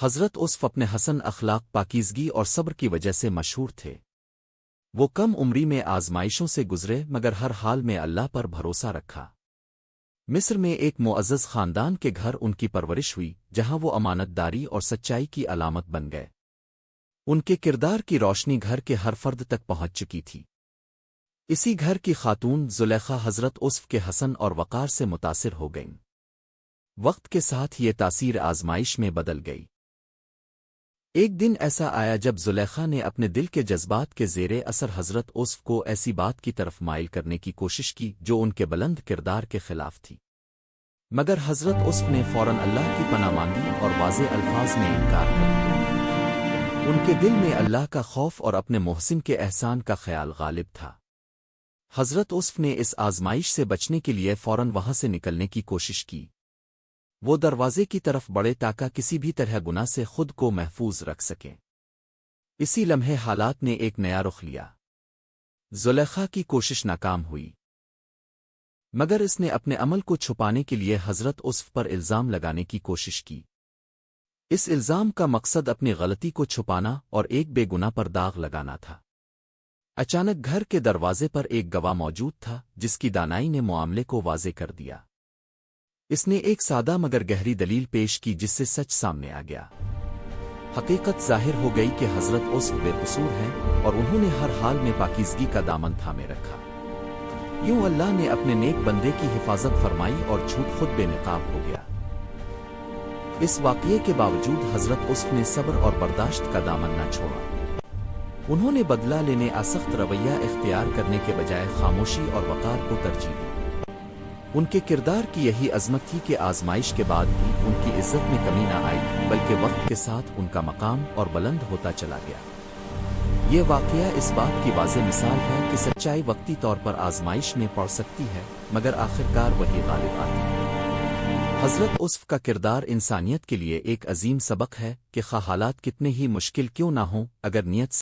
حضرت عصف اپنے حسن اخلاق، پاکیزگی اور صبر کی وجہ سے مشہور تھے۔ وہ کم عمری میں آزمائشوں سے گزرے مگر ہر حال میں اللہ پر بھروسہ رکھا۔ مصر میں ایک معزز خاندان کے گھر ان کی پرورش ہوئی، جہاں وہ امانت داری اور سچائی کی علامت بن گئے۔ ان کے کردار کی روشنی گھر کے ہر فرد تک پہنچ چکی تھی۔ اسی گھر کی خاتون زلیخا حضرت عصف کے حسن اور وقار سے متاثر ہو گئیں۔ وقت کے ساتھ یہ تاثیر آزمائش میں بدل گئی۔ ایک دن ایسا آیا جب زلیخا نے اپنے دل کے جذبات کے زیر اثر حضرت عصف کو ایسی بات کی طرف مائل کرنے کی کوشش کی جو ان کے بلند کردار کے خلاف تھی، مگر حضرت عصف نے فوراً اللہ کی پناہ مانگی اور واضح الفاظ میں انکار کر دیا۔ ان کے دل میں اللہ کا خوف اور اپنے محسن کے احسان کا خیال غالب تھا۔ حضرت عصف نے اس آزمائش سے بچنے کے لیے فوراً وہاں سے نکلنے کی کوشش کی۔ وہ دروازے کی طرف بڑھے تاکہ کسی بھی طرح گناہ سے خود کو محفوظ رکھ سکیں۔ اسی لمحے حالات نے ایک نیا رخ لیا۔ زلیخا کی کوشش ناکام ہوئی، مگر اس نے اپنے عمل کو چھپانے کے لیے حضرت عصف پر الزام لگانے کی کوشش کی۔ اس الزام کا مقصد اپنی غلطی کو چھپانا اور ایک بے گناہ پر داغ لگانا تھا۔ اچانک گھر کے دروازے پر ایک گواہ موجود تھا جس کی دانائی نے معاملے کو واضح کر دیا۔ اس نے ایک سادہ مگر گہری دلیل پیش کی جس سے سچ سامنے آ گیا۔ حقیقت ظاہر ہو گئی کہ حضرت عصف بے قصور ہیں اور انہوں نے ہر حال میں پاکیزگی کا دامن تھامے رکھا۔ یوں اللہ نے اپنے نیک بندے کی حفاظت فرمائی اور جھوٹ خود بے نقاب ہو گیا۔ اس واقعے کے باوجود حضرت عصف نے صبر اور برداشت کا دامن نہ چھوڑا۔ انہوں نے بدلہ لینے سخت رویہ اختیار کرنے کے بجائے خاموشی اور وقار کو ترجیح دی۔ ان کے کردار کی یہی عظمت تھی کہ آزمائش کے بعد بھی ان کی عزت میں کمی نہ آئی، بلکہ وقت کے ساتھ ان کا مقام اور بلند ہوتا چلا گیا۔ یہ واقعہ اس بات کی واضح مثال ہے کہ سچائی وقتی طور پر آزمائش میں پڑ سکتی ہے، مگر آخرکار وہی غالب آتی ہے۔ حضرت عصف کا کردار انسانیت کے لیے ایک عظیم سبق ہے کہ خواہ حالات کتنے ہی مشکل کیوں نہ ہوں، اگر نیت